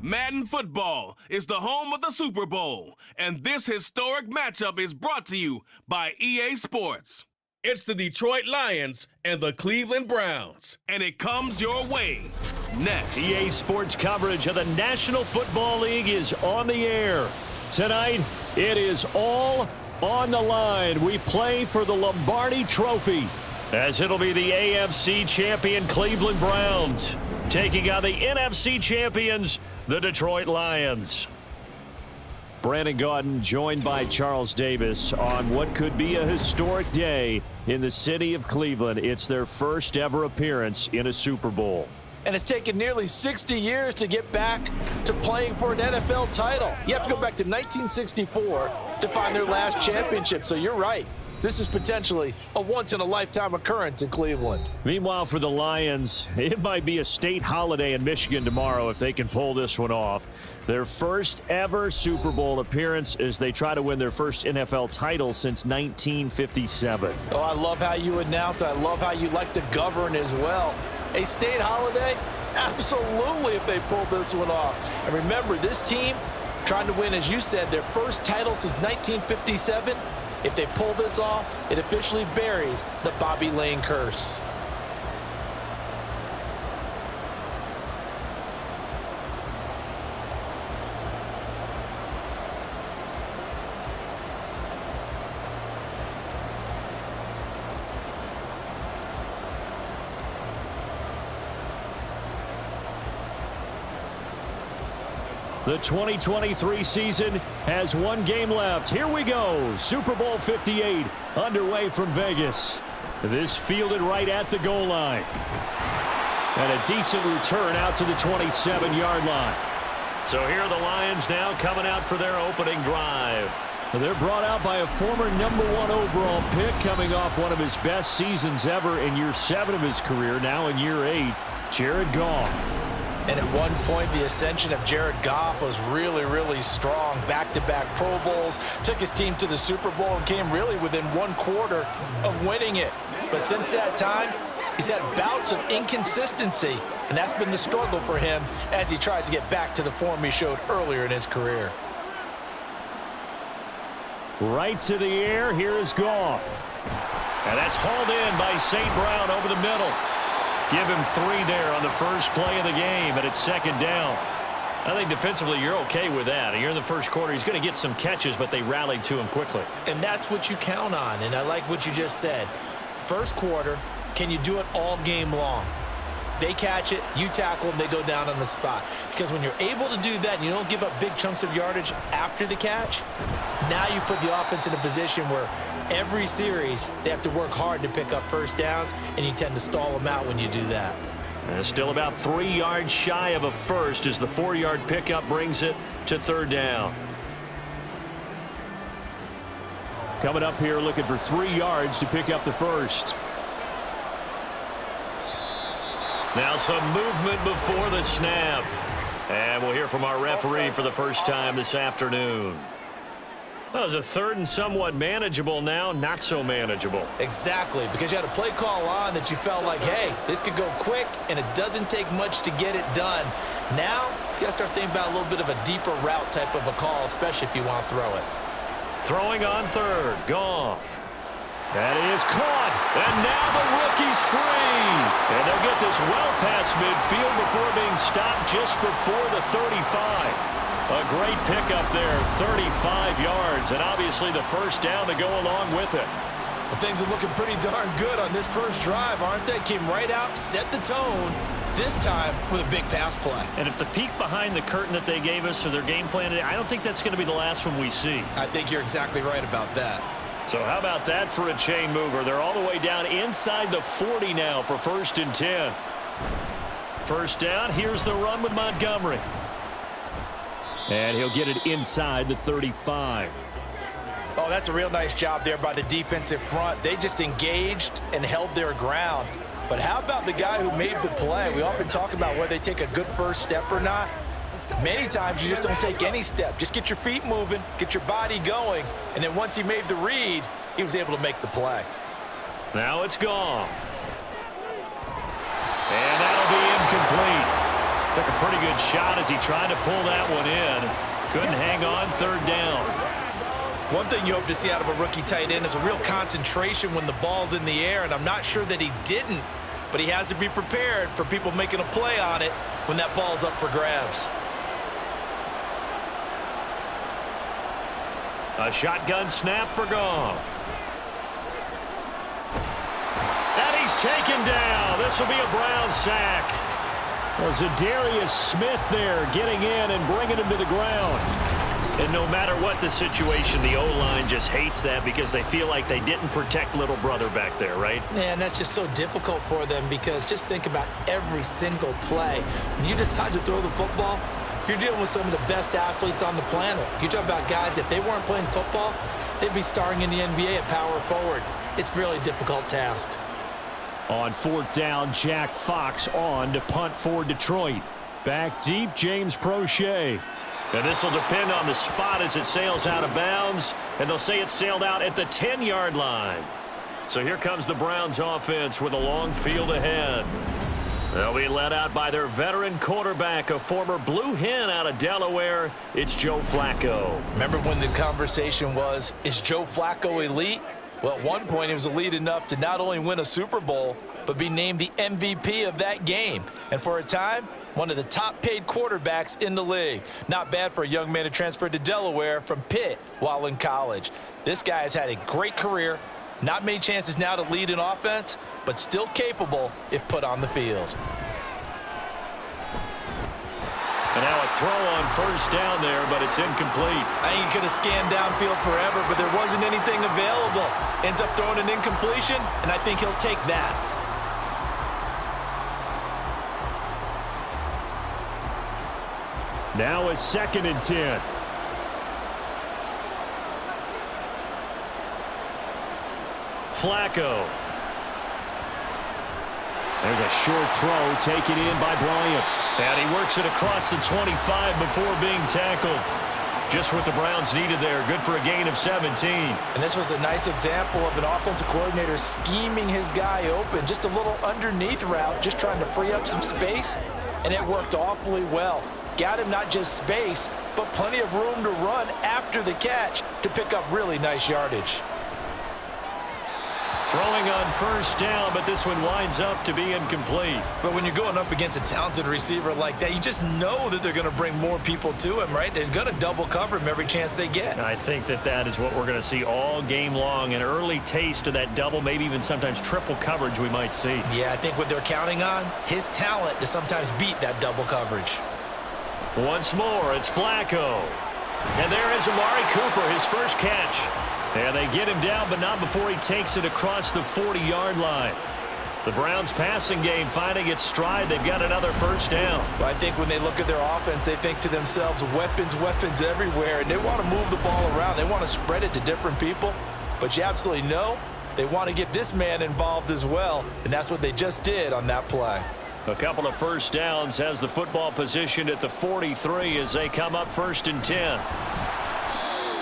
Madden football is the home of the Super Bowl, and this historic matchup is brought to you by EA Sports. It's the Detroit Lions and the Cleveland Browns, and it comes your way next. EA Sports coverage of the National Football League is on the air. Tonight, it is all on the line. We play for the Lombardi Trophy, as it'll be the AFC champion Cleveland Browns taking on the NFC champions, the Detroit Lions. Brandon Gaudin joined by Charles Davis on what could be a historic day in the city of Cleveland. It's their first ever appearance in a Super Bowl. And it's taken nearly 60 years to get back to playing for an NFL title. You have to go back to 1964 to find their last championship, so you're right. This is potentially a once-in-a-lifetime occurrence in Cleveland. Meanwhile, for the Lions, it might be a state holiday in Michigan tomorrow if they can pull this one off. Their first ever Super Bowl appearance as they try to win their first NFL title since 1957. Oh, I love how you announce. I love how you like to govern as well. A state holiday? Absolutely, if they pull this one off. And remember, this team trying to win, as you said, their first title since 1957. If they pull this off, it officially buries the Bobby Lane curse. The 2023 season has one game left. Here we go. Super Bowl 58 underway from Vegas. This fielded right at the goal line. And a decent return out to the 27-yard line. So here are the Lions now coming out for their opening drive. They're brought out by a former #1 overall pick, coming off one of his best seasons ever in year 7 of his career, now in year 8, Jared Goff. And at one point, the ascension of Jared Goff was really, really strong. Back-to-back Pro Bowls, took his team to the Super Bowl and came really within 1/4 of winning it. But since that time, he's had bouts of inconsistency, and that's been the struggle for him as he tries to get back to the form he showed earlier in his career. Right to the air, here is Goff. And that's hauled in by St. Brown over the middle. Give him 3 there on the first play of the game, and it's second down. I think defensively you're okay with that. Here in the first quarter, he's going to get some catches, but they rallied to him quickly. And that's what you count on, and I like what you just said. First quarter, can you do it all game long? They catch it, you tackle them, they go down on the spot. Because when you're able to do that and you don't give up big chunks of yardage after the catch, now you put the offense in a position where every series they have to work hard to pick up first downs, and you tend to stall them out when you do that. And still about 3 yards shy of a first as the 4-yard pickup brings it to third down. Coming up here looking for 3 yards to pick up the first. Now some movement before the snap. And we'll hear from our referee for the first time this afternoon. Well, it was a third and somewhat manageable, now not so manageable. Exactly, because you had a play call on that you felt like, hey, this could go quick, and it doesn't take much to get it done. Now, you got to start thinking about a little bit of a deeper route type of a call, especially if you want to throw it. Throwing on third, Goff. That is caught, and now the rookie's free. And they'll get this well past midfield before being stopped just before the 35. A great pickup there, 35 yards, and obviously the first down to go along with it. Well, things are looking pretty darn good on this first drive, aren't they? Came right out, set the tone, this time with a big pass play. And if the peek behind the curtain that they gave us or their game plan today, I don't think that's going to be the last one we see. I think you're exactly right about that. So how about that for a chain mover? They're all the way down inside the 40 now for 1st and 10. First down, here's the run with Montgomery. And he'll get it inside the 35. Oh, that's a real nice job there by the defensive front. They just engaged and held their ground. But how about the guy who made the play? We often talk about whether they take a good first step or not. Many times you just don't take any step. Just get your feet moving, get your body going, and then once he made the read, he was able to make the play. Now it's Goff. And that'll be incomplete. Took a pretty good shot as he tried to pull that one in. Couldn't hang on, third down. One thing you hope to see out of a rookie tight end is a real concentration when the ball's in the air, and I'm not sure that he didn't, but he has to be prepared for people making a play on it when that ball's up for grabs. A shotgun snap for Goff. And he's taken down. This will be a Brown sack. Was Zadarius Smith there getting in and bringing him to the ground. And no matter what the situation, the O-line just hates that because they feel like they didn't protect little brother back there, right? Man, that's just so difficult for them because just think about every single play. When you decide to throw the football, you're dealing with some of the best athletes on the planet. You talk about guys, if they weren't playing football, they'd be starring in the NBA at power forward. It's a really difficult task. On fourth down, Jack Fox on to punt for Detroit. Back deep, James Prochet. And this will depend on the spot as it sails out of bounds. And they'll say it sailed out at the 10-yard line. So here comes the Browns offense with a long field ahead. They'll be led out by their veteran quarterback, a former Blue Hen out of Delaware. It's Joe Flacco. Remember when the conversation was, is Joe Flacco elite? Well, at one point, he was elite enough to not only win a Super Bowl, but be named the MVP of that game. And for a time, one of the top-paid quarterbacks in the league. Not bad for a young man who transferred to Delaware from Pitt while in college. This guy has had a great career. Not many chances now to lead an offense, but still capable if put on the field. And now a throw on first down there, but it's incomplete. I think he could have scanned downfield forever, but there wasn't anything available. Ends up throwing an incompletion, and I think he'll take that. Now a 2nd and 10. Flacco. There's a short throw taken in by Bryant. And he works it across the 25 before being tackled. Just what the Browns needed there. Good for a gain of 17. And this was a nice example of an offensive coordinator scheming his guy open. Just a little underneath route, just trying to free up some space. And it worked awfully well. Got him not just space, but plenty of room to run after the catch to pick up really nice yardage. Throwing on first down, but this one winds up to be incomplete. But when you're going up against a talented receiver like that, you just know that they're going to bring more people to him, right? They're going to double cover him every chance they get. I think that is what we're going to see all game long. An early taste of that double, maybe even sometimes triple coverage we might see. Yeah, I think what they're counting on, his talent to sometimes beat that double coverage. Once more, it's Flacco. And there is Amari Cooper, his first catch. And they get him down, but not before he takes it across the 40-yard line. The Browns passing game finding its stride. They've got another first down. Well, I think when they look at their offense, they think to themselves, weapons, weapons everywhere. And they want to move the ball around. They want to spread it to different people. But you absolutely know they want to get this man involved as well. And that's what they just did on that play. A couple of first downs has the football positioned at the 43 as they come up 1st and 10.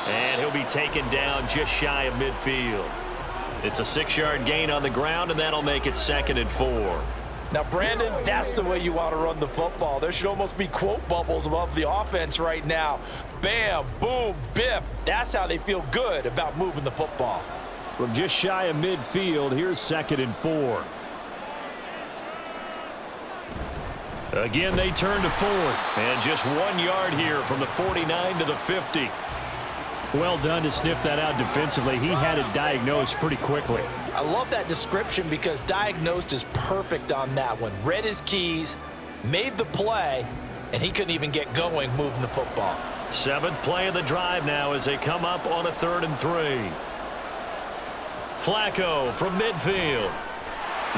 And he'll be taken down just shy of midfield. It's a 6-yard gain on the ground, and that'll make it 2nd and 4. Now, Brandon, that's the way you want to run the football. There should almost be quote bubbles above the offense right now. Bam, boom, biff. That's how they feel good about moving the football. From just shy of midfield, here's 2nd and 4. Again, they turn to forward. And just 1 yard here from the 49 to the 50. Well done to sniff that out defensively. He had it diagnosed pretty quickly. I love that description because diagnosed is perfect on that one. Read his keys, made the play, and he couldn't even get going moving the football. 7th play of the drive now as they come up on a 3rd and 3. Flacco from midfield.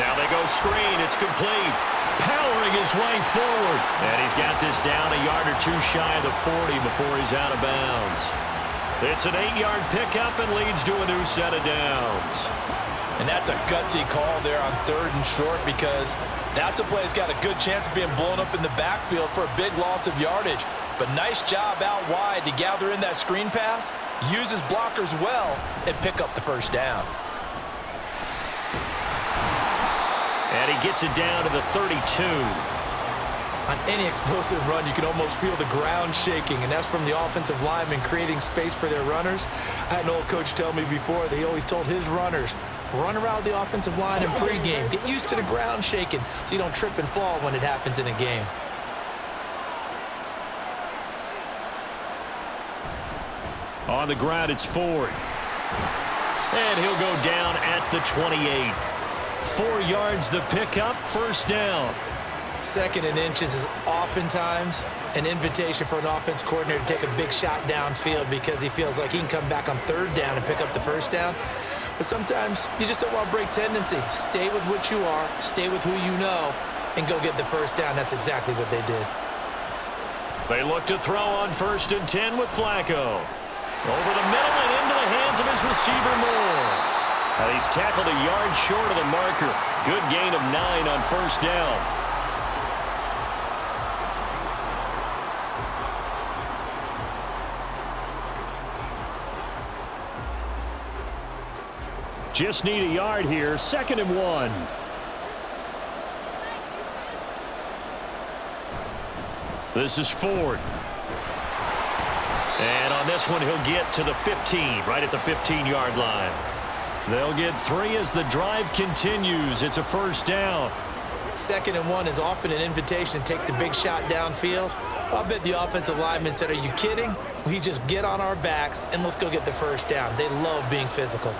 Now they go screen. It's complete. Powering his way forward. And he's got this down a yard or two shy of the 40 before he's out of bounds. It's an 8-yard pickup and leads to a new set of downs. And that's a gutsy call there on 3rd and short because that's a play that's got a good chance of being blown up in the backfield for a big loss of yardage. But nice job out wide to gather in that screen pass, use his blockers well, and pick up the first down. And he gets it down to the 32. On any explosive run, you can almost feel the ground shaking, and that's from the offensive linemen creating space for their runners. I had an old coach tell me before that he always told his runners, run around the offensive line in pregame. Get used to the ground shaking so you don't trip and fall when it happens in a game. On the ground, it's Ford. And he'll go down at the 28. 4 yards the pickup, first down. 2nd and inches is oftentimes an invitation for an offense coordinator to take a big shot downfield because he feels like he can come back on 3rd down and pick up the first down. But sometimes you just don't want to break tendency. Stay with what you are, stay with who you know, and go get the first down. That's exactly what they did. They look to throw on 1st and 10 with Flacco. Over the middle and into the hands of his receiver, Moore. He's tackled a yard short of the marker. Good gain of 9 on 1st down. Just need a yard here, 2nd and 1. This is Ford. And on this one, he'll get to the 15, right at the 15-yard line. They'll get 3 as the drive continues. It's a first down. 2nd and 1 is often an invitation to take the big shot downfield. I'll bet the offensive lineman said, are you kidding? We just get on our backs and let's go get the first down. They love being physical.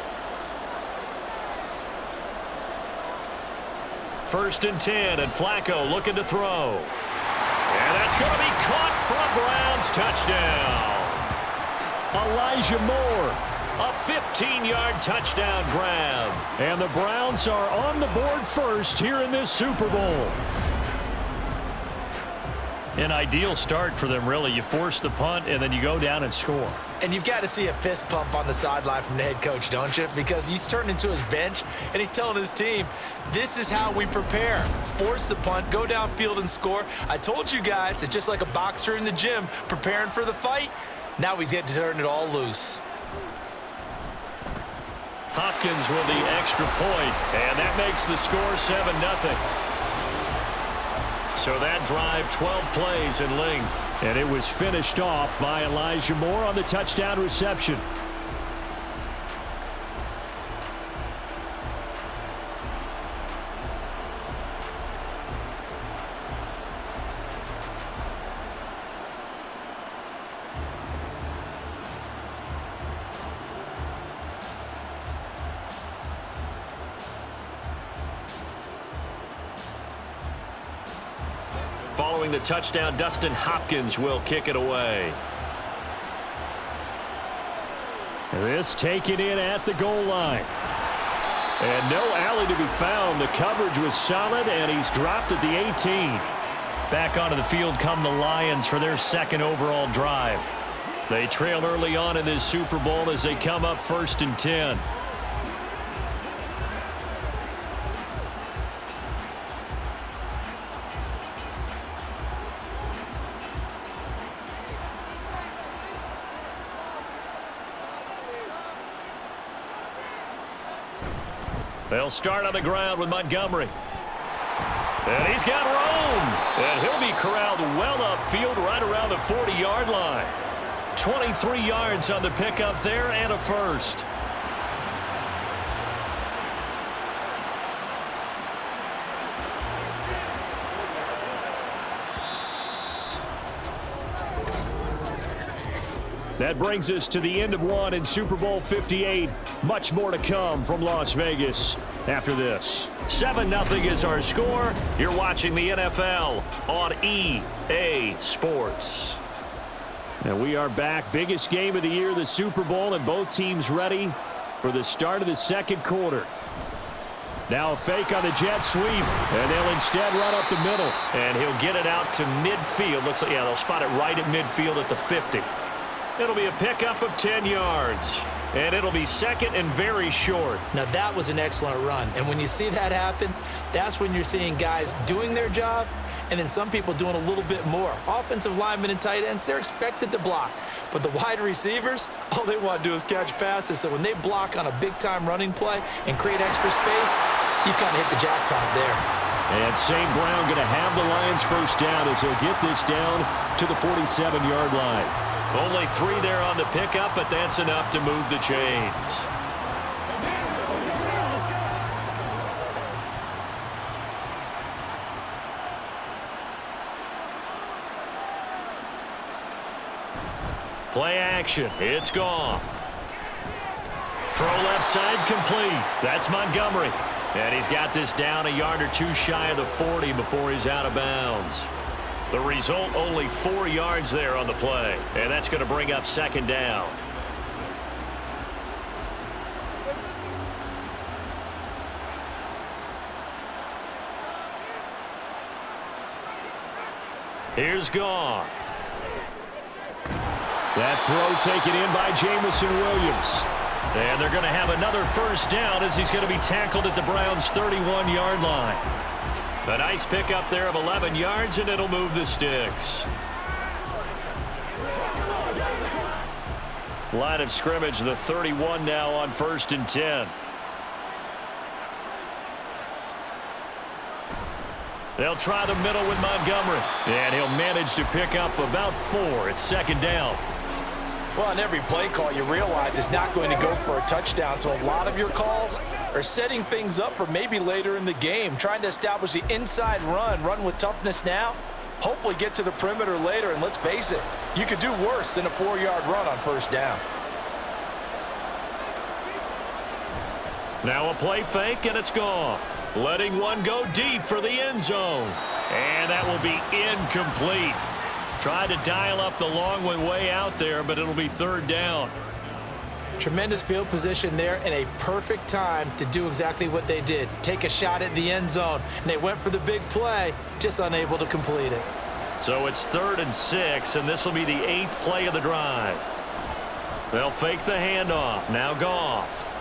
1st and 10, and Flacco looking to throw. And that's going to be caught for a Browns touchdown. Elijah Moore, a 15-yard touchdown grab. And the Browns are on the board first here in this Super Bowl. An ideal start for them, really. You force the punt, and then you go down and score. And you've got to see a fist pump on the sideline from the head coach, don't you? Because he's turned into his bench, and he's telling his team, this is how we prepare. Force the punt, go downfield and score. I told you guys, it's just like a boxer in the gym preparing for the fight. Now we get to turn it all loose. Hopkins with the extra point, and that makes the score 7-0. So that drive, 12 plays in length. And it was finished off by Elijah Moore on the touchdown reception. Following the touchdown, Dustin Hopkins will kick it away. This taken in at the goal line. And no alley to be found. The coverage was solid, and he's dropped at the 18. Back onto the field come the Lions for their 2nd overall drive. They trail early on in this Super Bowl as they come up 1st and 10. They'll start on the ground with Montgomery. And he's got room. And he'll be corralled well upfield right around the 40-yard line. 23 yards on the pickup there and a first. That brings us to the end of one in Super Bowl 58. Much more to come from Las Vegas after this. 7-0 is our score. You're watching the NFL on EA Sports. And we are back. Biggest game of the year, the Super Bowl, and both teams ready for the start of the 2nd quarter. Now a fake on the jet sweep, and they'll instead run up the middle. And he'll get it out to midfield. Looks like, yeah, they'll spot it right at midfield at the 50. It'll be a pickup of 10 yards. And it'll be 2nd and very short. Now that was an excellent run. And when you see that happen, that's when you're seeing guys doing their job and then some people doing a little bit more. Offensive linemen and tight ends, they're expected to block. But the wide receivers, all they want to do is catch passes. So when they block on a big-time running play and create extra space, you've kind of hit the jackpot there. And St. Brown going to have the Lions first down as he'll get this down to the 47-yard line. Only 3 there on the pickup, but that's enough to move the chains. Play action. It's Goff. Throw left side complete. That's Montgomery. And he's got this down a yard or 2 shy of the 40 before he's out of bounds. The result, only 4 yards there on the play. And that's going to bring up second down. Here's Goff. That throw taken in by Jamison Williams. And they're going to have another first down as he's going to be tackled at the Browns' 31-yard line. A nice pickup there of 11 yards, and it'll move the sticks. Line of scrimmage, the 31 now on 1st and 10. They'll try the middle with Montgomery. And he'll manage to pick up about 4. It's second down. Well, on every play call, you realize it's not going to go for a touchdown. So a lot of your calls are setting things up for maybe later in the game, trying to establish the inside run with toughness now, hopefully get to the perimeter later. And let's face it, you could do worse than a 4-yard run on first down. Now a play fake, and it's Goff. Letting one go deep for the end zone. And that will be incomplete. Tried to dial up the long one way out there, but it'll be third down. Tremendous field position there and a perfect time to do exactly what they did. Take a shot at the end zone. And they went for the big play, just unable to complete it. So it's 3rd and 6, and this will be the 8th play of the drive. They'll fake the handoff. Now Goff.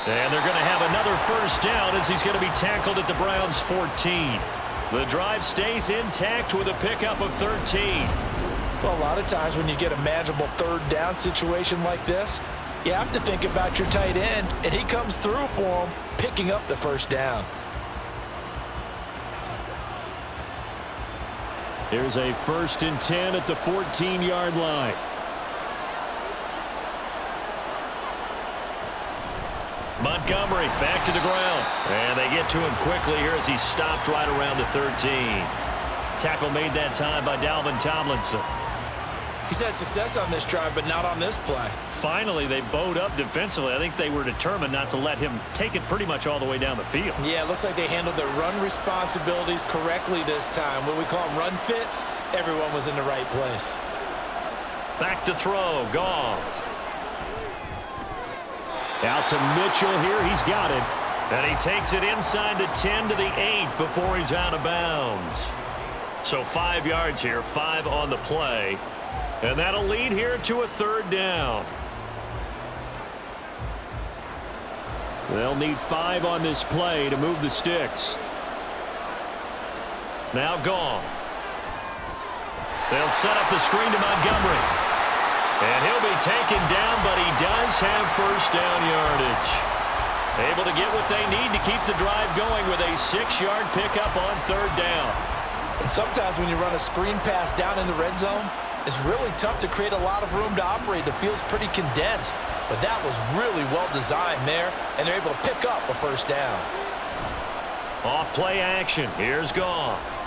And they're going to have another first down as he's going to be tackled at the Browns' 14. The drive stays intact with a pickup of 13. Well, a lot of times when you get a manageable third down situation like this, you have to think about your tight end, and he comes through for him, picking up the first down. Here's a 1st and 10 at the 14-yard line. Montgomery back to the ground. And they get to him quickly here as he stopped right around the 13. Tackle made that time by Dalvin Tomlinson. He's had success on this drive, but not on this play. Finally, they bowed up defensively. I think they were determined not to let him take it pretty much all the way down the field. Yeah, it looks like they handled their run responsibilities correctly this time. What we call them run fits, everyone was in the right place. Back to throw, Goff. Out to Mitchell here. He's got it. And he takes it inside the 10 to the 8 before he's out of bounds. So 5 yards here, 5 on the play. And that'll lead here to a third down. They'll need 5 on this play to move the sticks. Now Goff. They'll set up the screen to Montgomery. And he'll be taken down, but he does have first down yardage. Able to get what they need to keep the drive going with a 6-yard pickup on third down. And sometimes when you run a screen pass down in the red zone, it's really tough to create a lot of room to operate. The field's pretty condensed, but that was really well designed there, and they're able to pick up a first down. Off play action. Here's Goff.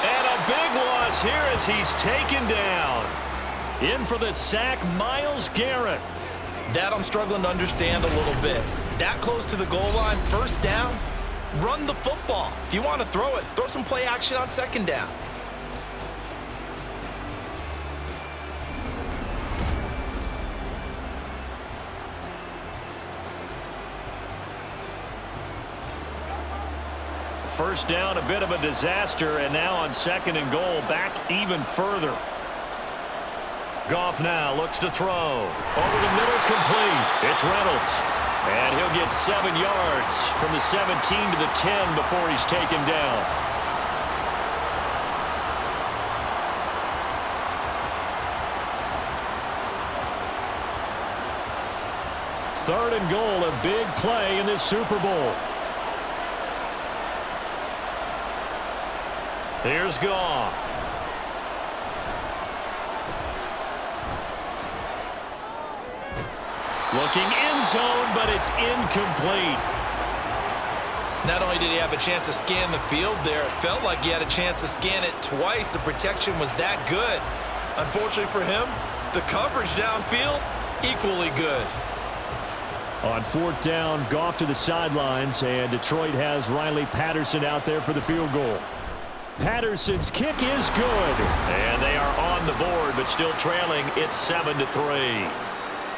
And a big loss here as he's taken down. In for the sack, Myles Garrett. That I'm struggling to understand a little bit. That close to the goal line, first down, run the football. If you want to throw it, throw some play action on second down. First down, a bit of a disaster, and now on second and goal, back even further. Goff now looks to throw. Over the middle, complete. It's Reynolds. And he'll get 7 yards from the 17 to the 10 before he's taken down. Third and and goal, a big play in this Super Bowl. Here's Goff. Looking end zone, but it's incomplete. Not only did he have a chance to scan the field there, it felt like he had a chance to scan it twice. The protection was that good. Unfortunately for him, the coverage downfield, equally good. On 4th down, Goff to the sidelines, and Detroit has Riley Patterson out there for the field goal. Patterson's kick is good. And they are on the board, but still trailing. It's 7-3.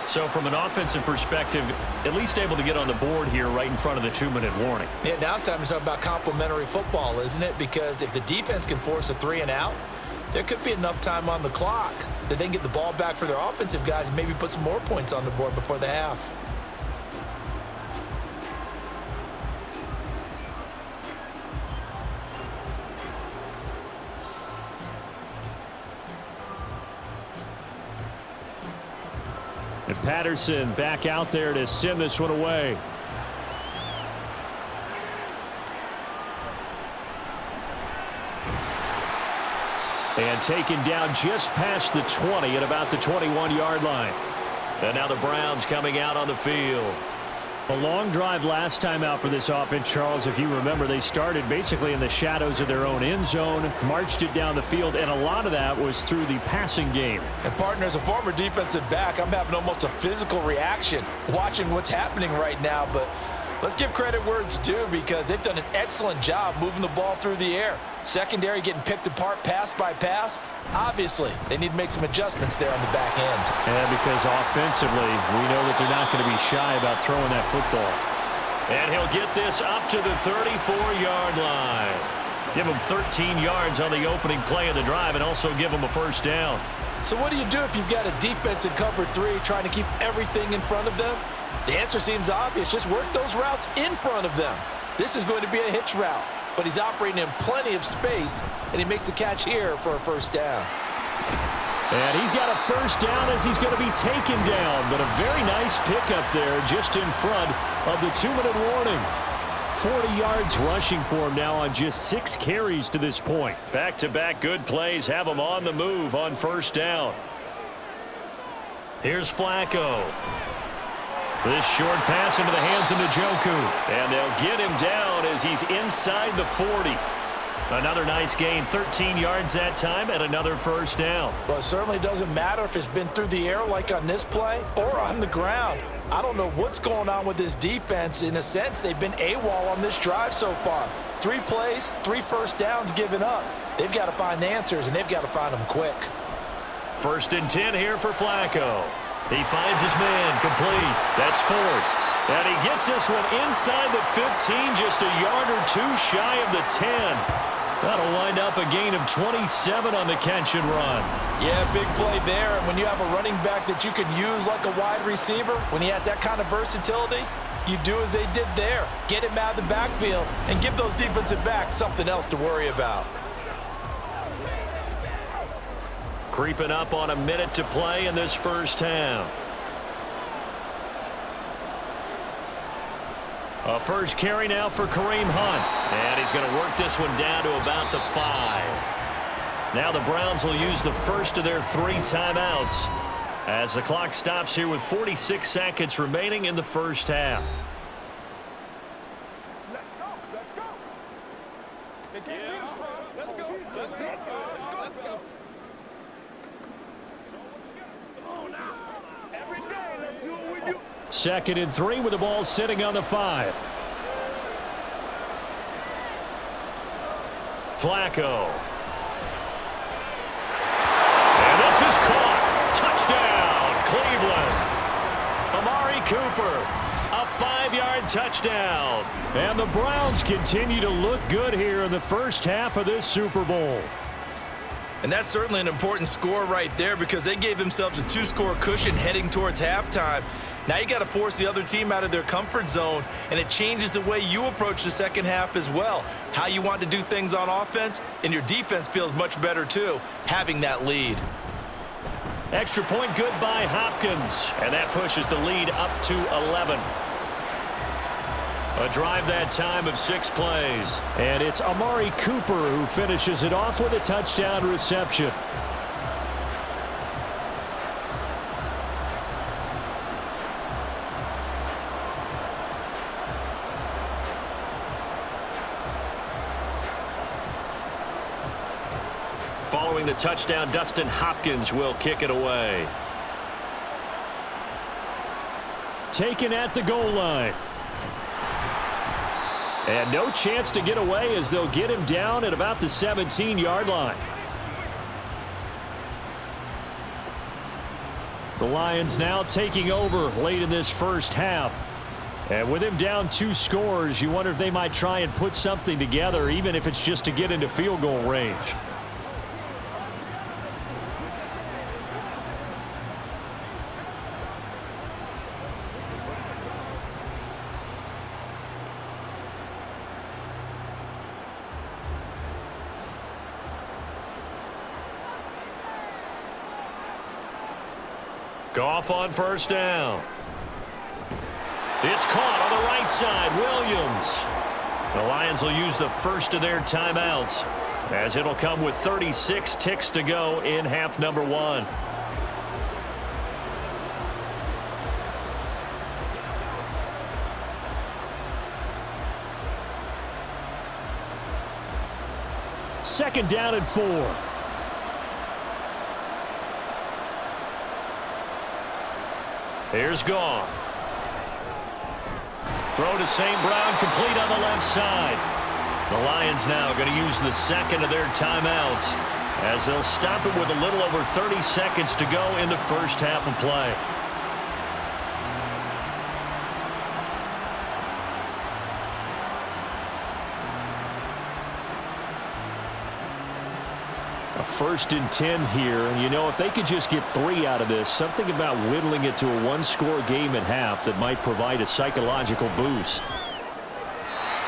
So from an offensive perspective, at least able to get on the board here right in front of the 2-minute warning. Yeah, now it's time to talk about complementary football, isn't it? Because if the defense can force a 3-and-out, there could be enough time on the clock that they can get the ball back for their offensive guys and maybe put some more points on the board before the half. And Patterson back out there to send this one away. And taken down just past the 20 at about the 21-yard line. And now the Browns coming out on the field. A long drive last time out for this offense, Charles. If you remember, they started basically in the shadows of their own end zone, marched it down the field, and a lot of that was through the passing game. And partner, as a former defensive back, I'm having almost a physical reaction watching what's happening right now. But let's give credit where it's due, because they've done an excellent job moving the ball through the air. Secondary getting picked apart pass by pass. Obviously, they need to make some adjustments there on the back end. And because offensively, we know that they're not going to be shy about throwing that football. And he'll get this up to the 34-yard line. Give him 13 yards on the opening play of the drive and also give him a first down. So what do you do if you've got a defense in cover 3 trying to keep everything in front of them? The answer seems obvious. Just work those routes in front of them. This is going to be a hitch route, but he's operating in plenty of space, and he makes the catch here for a first down. And he's got a first down as he's going to be taken down, but a very nice pickup there just in front of the 2-minute warning. 40 yards rushing for him now on just 6 carries to this point. Back-to-back good plays have him on the move on first down. Here's Flacco. This short pass into the hands of Njoku. And they'll get him down as he's inside the 40. Another nice gain, 13 yards that time, and another first down. Well, it certainly doesn't matter if it's been through the air like on this play or on the ground. I don't know what's going on with this defense. In a sense, they've been AWOL on this drive so far. 3 plays, 3 first downs given up. They've got to find the answers, and they've got to find them quick. 1st and 10 here for Flacco. He finds his man, complete. That's Ford. And he gets this one inside the 15, just a yard or 2 shy of the 10. That'll wind up a gain of 27 on the catch and run. Yeah, big play there. And when you have a running back that you can use like a wide receiver, when he has that kind of versatility, you do as they did there. Get him out of the backfield and give those defensive backs something else to worry about. Creeping up on a minute to play in this first half. A first carry now for Kareem Hunt. And he's going to work this one down to about the 5. Now the Browns will use the first of their 3 timeouts as the clock stops here with 46 seconds remaining in the first half. Second and 3 with the ball sitting on the 5. Flacco. And this is caught. Touchdown, Cleveland. Amari Cooper, a 5-yard touchdown. And the Browns continue to look good here in the first half of this Super Bowl. And that's certainly an important score right there, because they gave themselves a 2-score cushion heading towards halftime. Now you got to force the other team out of their comfort zone, and it changes the way you approach the second half as well. How you want to do things on offense, and your defense feels much better too, having that lead. Extra point good by Hopkins. And that pushes the lead up to 11. A drive that time of 6 plays. And it's Amari Cooper who finishes it off with a touchdown reception. Following the touchdown, Dustin Hopkins will kick it away. Taken at the goal line. And no chance to get away as they'll get him down at about the 17-yard line. The Lions now taking over late in this first half. And with him down 2 scores, you wonder if they might try and put something together, even if it's just to get into field goal range. Goff on first down. It's caught on the right side. Williams. The Lions will use the first of their timeouts, as it'll come with 36 ticks to go in half number 1. Second down and 4. Here's Goff. Throw to St. Brown, complete on the left side. The Lions now going to use the second of their timeouts, as they'll stop it with a little over 30 seconds to go in the first half of play. A 1st and 10 here, and you know, if they could just get 3 out of this, something about whittling it to a 1-score game at half that might provide a psychological boost.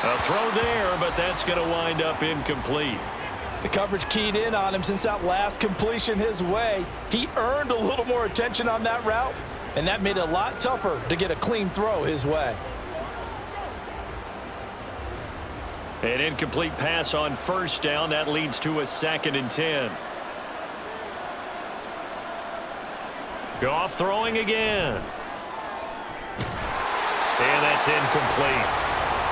A throw there, but that's going to wind up incomplete. The coverage keyed in on him since that last completion his way. He earned a little more attention on that route, and that made it a lot tougher to get a clean throw his way. An incomplete pass on first down. That leads to a 2nd and 10. Goff throwing again. And that's incomplete.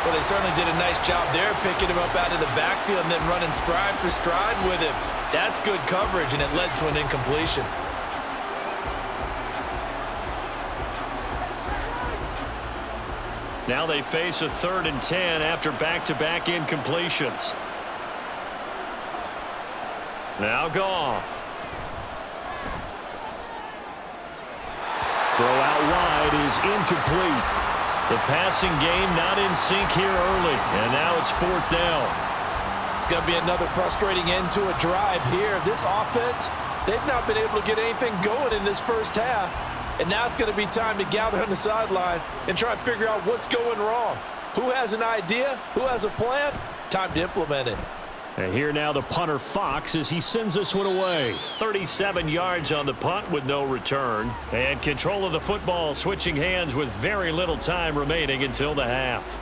Well, they certainly did a nice job there, picking him up out of the backfield and then running stride for stride with him. That's good coverage, and it led to an incompletion. Now they face a 3rd and 10 after back-to-back incompletions. Now Goff. Throw out wide is incomplete. The passing game not in sync here early, and now it's 4th down. It's going to be another frustrating end to a drive here. This offense, they've not been able to get anything going in this first half. And now it's going to be time to gather on the sidelines and try and figure out what's going wrong. Who has an idea? Who has a plan? Time to implement it. And here now the punter Fox as he sends this one away. 37 yards on the punt with no return. And control of the football switching hands with very little time remaining until the half.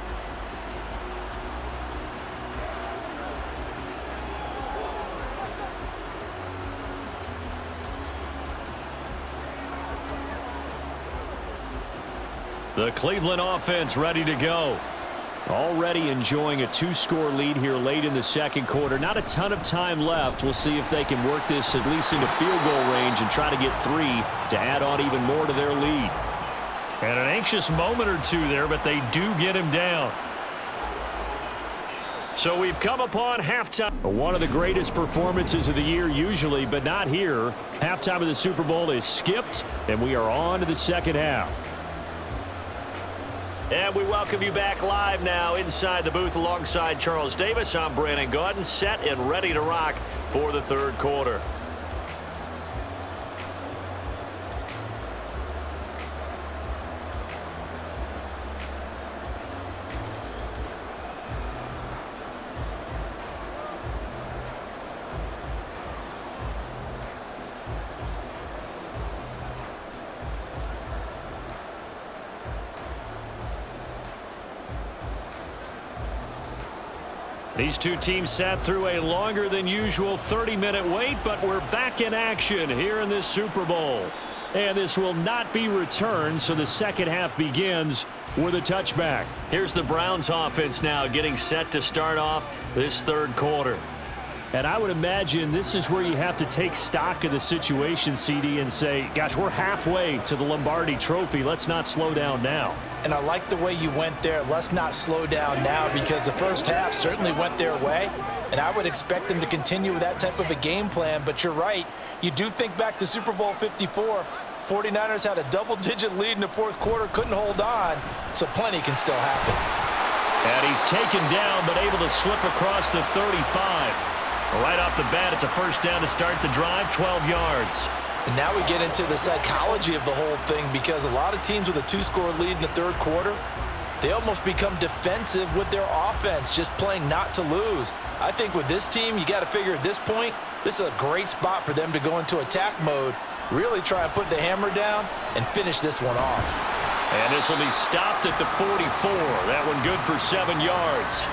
The Cleveland offense ready to go. Already enjoying a 2-score lead here late in the second quarter. Not a ton of time left. We'll see if they can work this at least into field goal range and try to get 3 to add on even more to their lead. And an anxious moment or two there, but they do get him down. So we've come upon halftime. One of the greatest performances of the year usually, but not here. Halftime of the Super Bowl is skipped, and we are on to the second half. And we welcome you back live now inside the booth alongside Charles Davis. I'm Brandon Gaudin, set and ready to rock for the third quarter. These two teams sat through a longer than usual 30-minute wait, but we're back in action here in this Super Bowl. And this will not be returned, so the second half begins with a touchback. Here's the Browns offense now getting set to start off this third quarter. And I would imagine this is where you have to take stock of the situation, CD, and say, gosh, we're halfway to the Lombardi Trophy. Let's not slow down now. And I like the way you went there. Let's not slow down now, because the first half certainly went their way. And I would expect them to continue with that type of a game plan. But you're right. You do think back to Super Bowl 54. 49ers had a double-digit lead in the fourth quarter, couldn't hold on, so plenty can still happen. And he's taken down, but able to slip across the 35. Right off the bat, it's a first down to start the drive, 12 yards. And now we get into the psychology of the whole thing, because a lot of teams with a two-score lead in the third quarter, they almost become defensive with their offense, just playing not to lose. I think with this team, you got to figure at this point, this is a great spot for them to go into attack mode, really try and put the hammer down and finish this one off. And this will be stopped at the 44. That one good for 7 yards.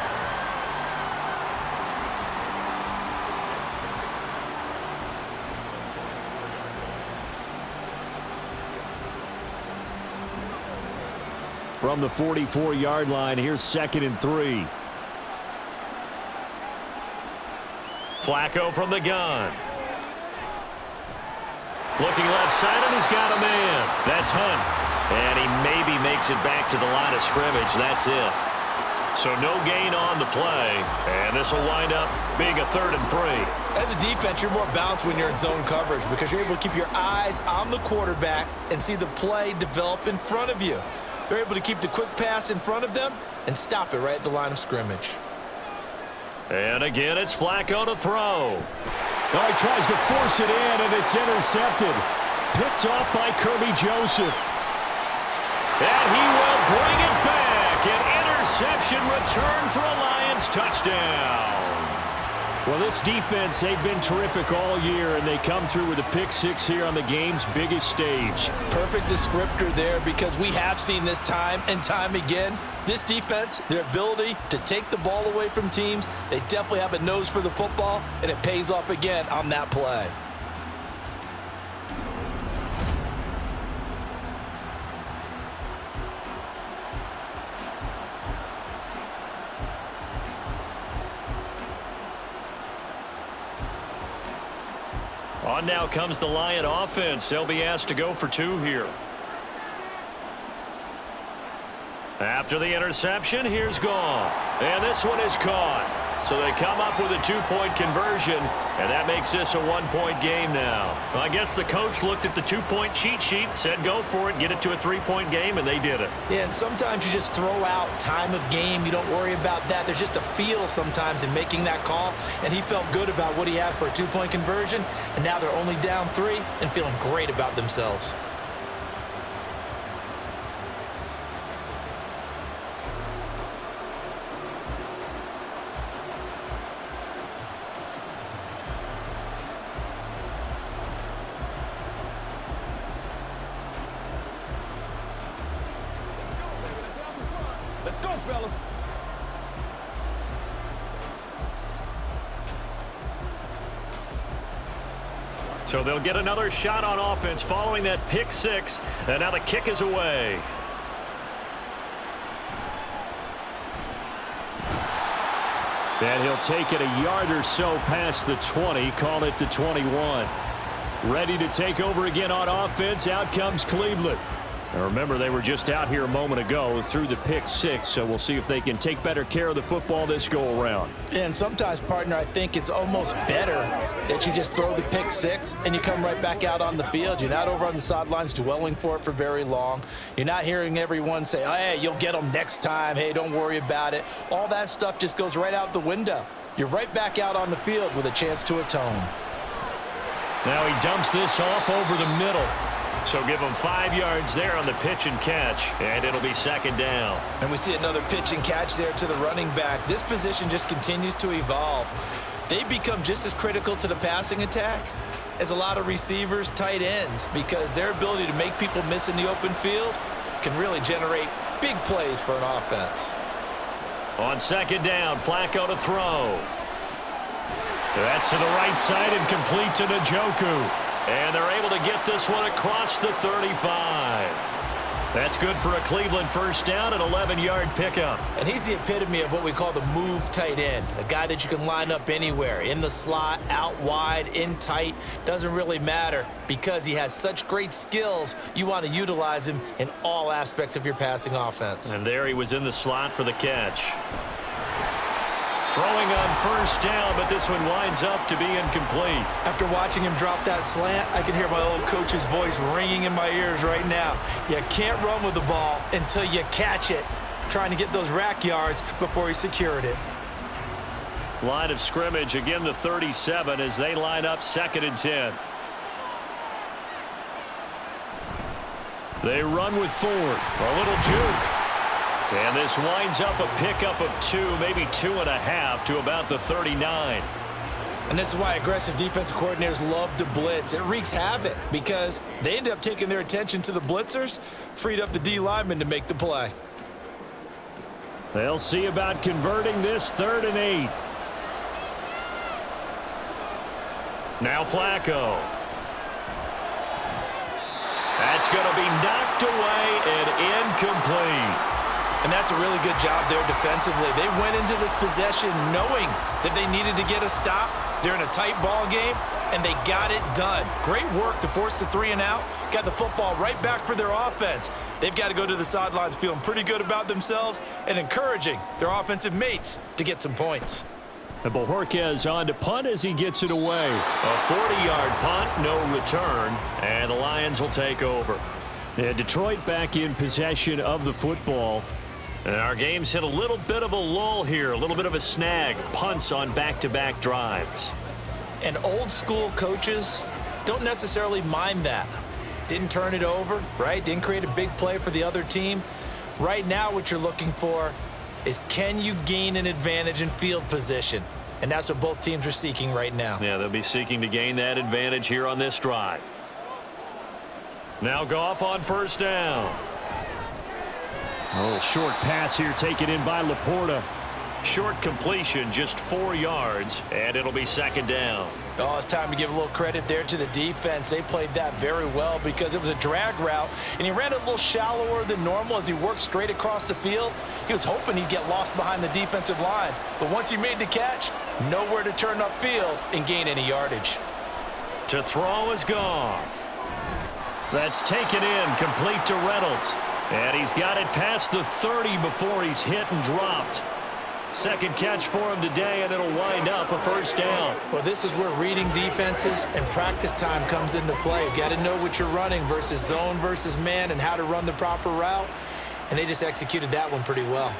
From the 44-yard line, here's 2nd and 3. Flacco from the gun. Looking left side, and he's got a man. That's Hunt. And he maybe makes it back to the line of scrimmage. That's it. So no gain on the play. And this will wind up being a 3rd and 3. As a defense, you're more balanced when you're in zone coverage, because you're able to keep your eyes on the quarterback and see the play develop in front of you. They're able to keep the quick pass in front of them and stop it right at the line of scrimmage. And again, it's Flacco to throw. Oh, he tries to force it in, and it's intercepted. Picked off by Kirby Joseph. And he will bring it back. An interception return for a Lions touchdown. Well, this defense, they've been terrific all year, and they come through with a pick six here on the game's biggest stage. Perfect descriptor there, because we have seen this time and time again. This defense, their ability to take the ball away from teams, they definitely have a nose for the football, and it pays off again on that play. On now comes the Lion offense. They'll be asked to go for 2 here. After the interception, here's Goff. And this one is caught. So they come up with a 2-point conversion, and that makes this a 1-point game now. Well, I guess the coach looked at the 2-point cheat sheet, said go for it, get it to a 3-point game, and they did it. Yeah, and sometimes you just throw out time of game. You don't worry about that. There's just a feel sometimes in making that call, and he felt good about what he had for a 2-point conversion, and now they're only down 3 and feeling great about themselves. Let's go, fellas. So they'll get another shot on offense following that pick six, and now the kick is away. And he'll take it a yard or so past the 20, call it the 21. Ready to take over again on offense. Out comes Cleveland. Now remember, they were just out here a moment ago through the pick six, so we'll see if they can take better care of the football this go around. And sometimes, partner, I think it's almost better that you just throw the pick six and you come right back out on the field. You're not over on the sidelines dwelling for it for very long. You're not hearing everyone say, oh, hey, you'll get them next time. Hey, don't worry about it. All that stuff just goes right out the window. You're right back out on the field with a chance to atone. Now he dumps this off over the middle. So give him 5 yards there on the pitch and catch, and it'll be second down. And we see another pitch and catch there to the running back. This position just continues to evolve. They become just as critical to the passing attack as a lot of receivers, tight ends, because their ability to make people miss in the open field can really generate big plays for an offense. On second down, Flacco to throw. That's to the right side and complete to Njoku. And they're able to get this one across the 35. That's good for a Cleveland first down, an 11-yard pickup. And he's the epitome of what we call the move tight end, a guy that you can line up anywhere, in the slot, out wide, in tight. Doesn't really matter because he has such great skills. You want to utilize him in all aspects of your passing offense. And there he was in the slot for the catch. Throwing on first down, but this one winds up to be incomplete. After watching him drop that slant, I can hear my old coach's voice ringing in my ears right now. You can't run with the ball until you catch it, trying to get those rack yards before he secured it. Line of scrimmage, again the 37 as they line up 2nd and 10. They run with Ford. A little juke. And this winds up a pickup of 2, maybe 2.5 to about the 39. And this is why aggressive defensive coordinators love to blitz. It wreaks havoc because they end up taking their attention to the blitzers, freed up the D lineman to make the play. They'll see about converting this 3rd and 8. Now Flacco. That's going to be knocked away and incomplete. And that's a really good job there defensively. They went into this possession knowing that they needed to get a stop. They're in a tight ball game, and they got it done. Great work to force the 3 and out. Got the football right back for their offense. They've got to go to the sidelines feeling pretty good about themselves and encouraging their offensive mates to get some points. And Bojorquez on to punt as he gets it away. A 40-yard punt, no return, and the Lions will take over. And Detroit back in possession of the football. And our game's hit a little bit of a lull here, a little bit of a snag. Punts on back-to-back drives. And old-school coaches don't necessarily mind that. Didn't turn it over, right? Didn't create a big play for the other team. Right now what you're looking for is can you gain an advantage in field position? And that's what both teams are seeking right now. Yeah, they'll be seeking to gain that advantage here on this drive. Now Goff on first down. A little short pass here taken in by Laporta. Short completion, just 4 yards, and it'll be 2nd down. Oh, it's time to give a little credit there to the defense. They played that very well because it was a drag route, and he ran it a little shallower than normal as he worked straight across the field. He was hoping he'd get lost behind the defensive line, but once he made the catch, nowhere to turn upfield and gain any yardage. To throw is Goff. That's taken in, complete to Reynolds. And he's got it past the 30 before he's hit and dropped. 2nd catch for him today, and it'll wind up a first down. Well, this is where reading defenses and practice time comes into play. You've got to know what you're running versus zone versus man and how to run the proper route. And they just executed that one pretty well.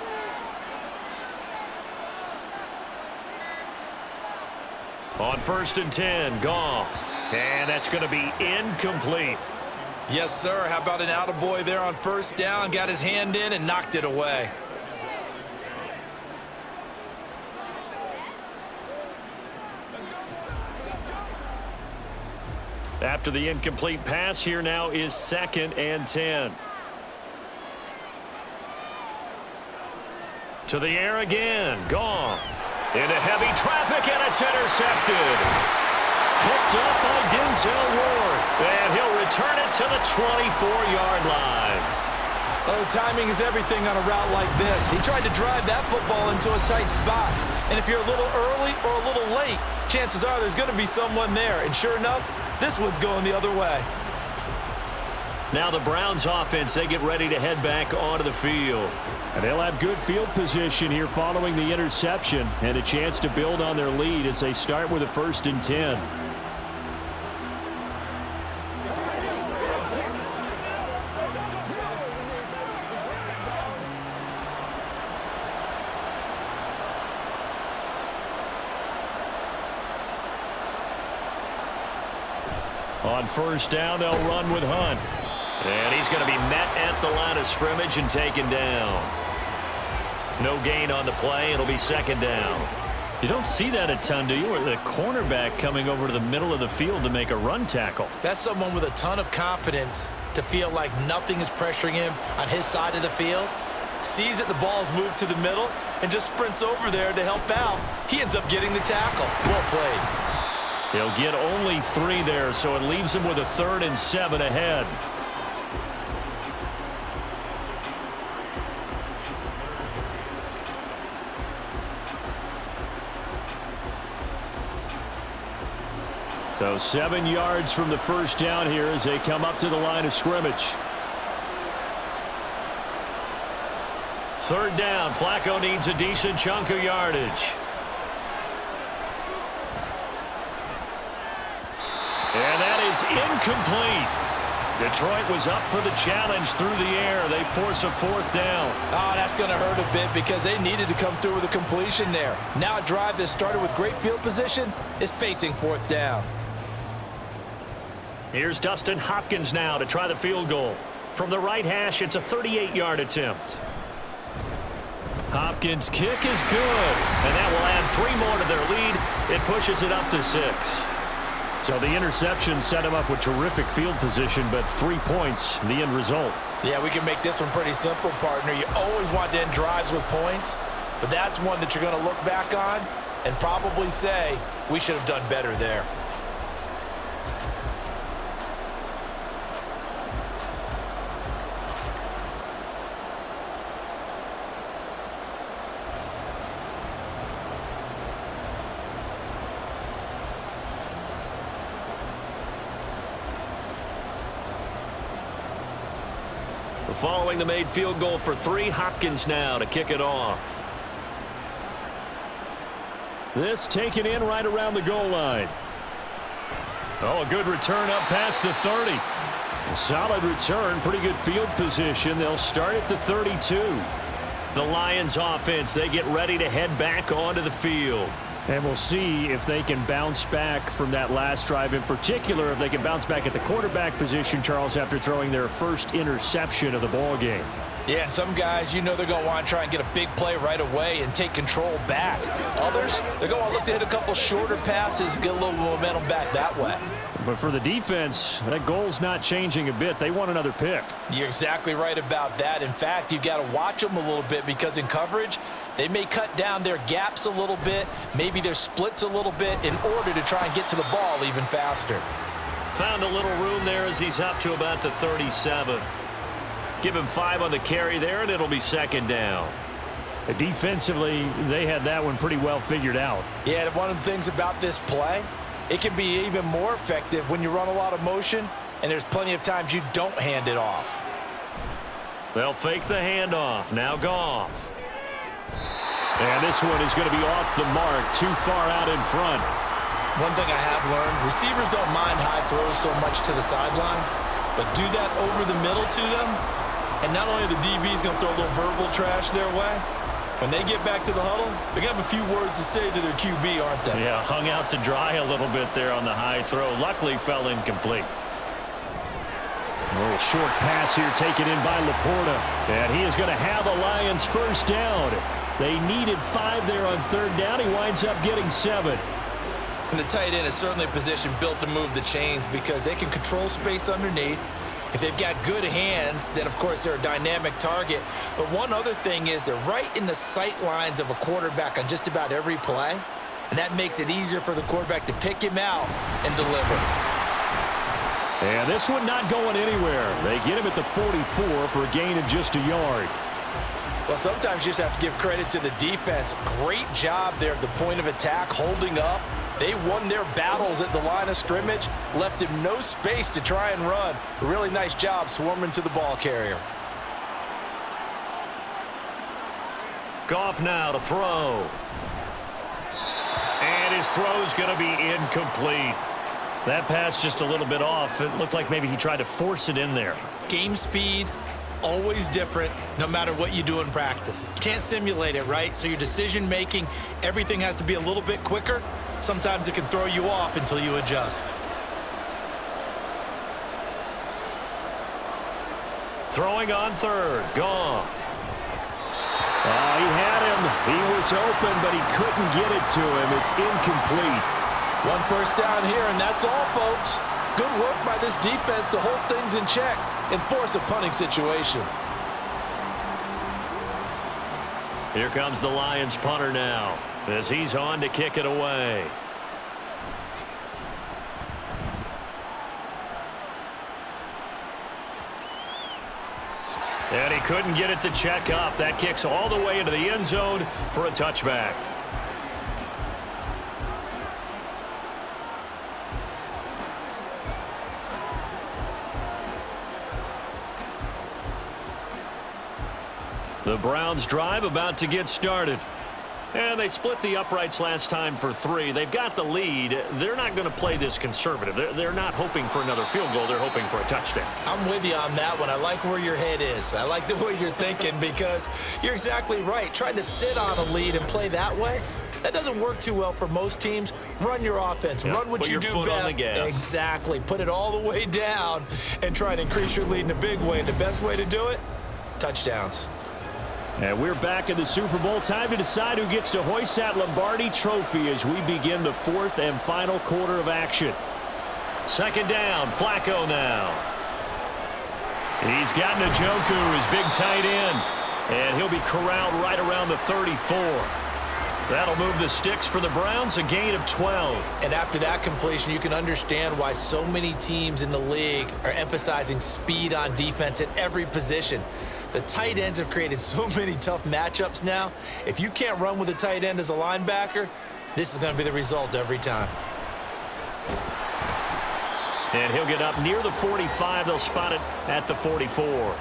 On 1st and 10, Goff. And that's going to be incomplete. Yes, sir. How about an attaboy there on first down? Got his hand in and knocked it away. After the incomplete pass, here now is 2nd and 10. To the air again. Goff. Into heavy traffic, and it's intercepted. Picked up by Denzel Ward. And he'll return it to the 24-yard line. Oh, timing is everything on a route like this. He tried to drive that football into a tight spot. And if you're a little early or a little late, chances are there's going to be someone there. And sure enough, this one's going the other way. Now the Browns offense, they get ready to head back onto the field. And they'll have good field position here following the interception and a chance to build on their lead as they start with a 1st and 10. On first down, they'll run with Hunt. And he's going to be met at the line of scrimmage and taken down. No gain on the play. It'll be 2nd down. You don't see that a ton, do you? Or the cornerback coming over to the middle of the field to make a run tackle. That's someone with a ton of confidence to feel like nothing is pressuring him on his side of the field. sees that the ball's moved to the middle, and just sprints over there to help out. He ends up getting the tackle. Well played. He'll get only 3 there, so it leaves him with a 3rd and 7 ahead. So 7 yards from the first down here as they come up to the line of scrimmage. 3rd down. Flacco needs a decent chunk of yardage. And that is incomplete. Detroit was up for the challenge through the air. They force a 4th down. Oh, that's going to hurt a bit because they needed to come through with a completion there. Now a drive that started with great field position is facing 4th down. Here's Dustin Hopkins now to try the field goal. From the right hash, it's a 38-yard attempt. Hopkins' kick is good, and that will add 3 more to their lead. It pushes it up to 6. So the interception set him up with terrific field position, but 3 points, the end result. Yeah, we can make this one pretty simple, partner. You always want to end drives with points, but that's one that you're going to look back on and probably say, we should have done better there. Following the made field goal for 3, Hopkins now to kick it off. This taken in right around the goal line. Oh, a good return up past the 30. A solid return, pretty good field position. They'll start at the 32. The Lions offense, they get ready to head back onto the field. And we'll see if they can bounce back from that last drive. In particular, if they can bounce back at the quarterback position, Charles, after throwing their first interception of the ball game. Yeah, some guys, you know they're going to want to try and get a big play right away and take control back. Others, they're going to look to hit a couple shorter passes, get a little momentum back that way. But for the defense, that goal's not changing a bit. They want another pick. You're exactly right about that. In fact, you've got to watch them a little bit because in coverage, they may cut down their gaps a little bit, maybe their splits a little bit in order to try and get to the ball even faster. Found a little room there as he's up to about the 37. Give him 5 on the carry there, and it'll be 2nd down. Defensively, they had that one pretty well figured out. Yeah, one of the things about this play, it can be even more effective when you run a lot of motion, and there's plenty of times you don't hand it off. They'll fake the handoff. Now Goff. And this one is going to be off the mark, too far out in front. One thing I have learned, receivers don't mind high throws so much to the sideline, but do that over the middle to them, and not only are the DBs going to throw a little verbal trash their way, when they get back to the huddle, they're going to have a few words to say to their QB, aren't they? Yeah, hung out to dry a little bit there on the high throw. Luckily, fell incomplete. A little short pass here taken in by Laporta, and he is going to have a Lions first down. They needed 5 there on 3rd down. He winds up getting 7. And the tight end is certainly a position built to move the chains because they can control space underneath. If they've got good hands, then, of course, they're a dynamic target. But one other thing is they're right in the sight lines of a quarterback on just about every play, and that makes it easier for the quarterback to pick him out and deliver. And this one not going anywhere. They get him at the 44 for a gain of just a yard. Well, sometimes you just have to give credit to the defense. Great job there at the point of attack, holding up. They won their battles at the line of scrimmage, left him no space to try and run. A really nice job swarming to the ball carrier. Goff now to throw. And his throw's going to be incomplete. That pass just a little bit off. It looked like maybe he tried to force it in there. Game speed, always different, no matter what you do in practice. You can't simulate it, right? So your decision-making, everything has to be a little bit quicker. Sometimes it can throw you off until you adjust. Throwing on 3rd, Goff. He had him. He was open, but he couldn't get it to him. It's incomplete. 1 first down here, and that's all, folks. Good work by this defense to hold things in check and force a punting situation. Here comes the Lions punter now as he's on to kick it away. And he couldn't get it to check up. That kicks all the way into the end zone for a touchback. The Browns drive about to get started. And they split the uprights last time for 3. They've got the lead. They're not going to play this conservative. They're not hoping for another field goal. They're hoping for a touchdown. I'm with you on that one. I like where your head is. I like the way you're thinking because you're exactly right. Trying to sit on a lead and play that way, that doesn't work too well for most teams. Run your offense. Run what you do best. Exactly. Put it all the way down and try to increase your lead in a big way. And the best way to do it, touchdowns. And we're back in the Super Bowl. Time to decide who gets to hoist that Lombardi trophy as we begin the 4th and final quarter of action. Second down, Flacco now. He's got Njoku, his big tight end. And he'll be corralled right around the 34. That'll move the sticks for the Browns, a gain of 12. And after that completion, you can understand why so many teams in the league are emphasizing speed on defense at every position. The tight ends have created so many tough matchups now. If you can't run with a tight end as a linebacker, this is going to be the result every time. And he'll get up near the 45. They'll spot it at the 44.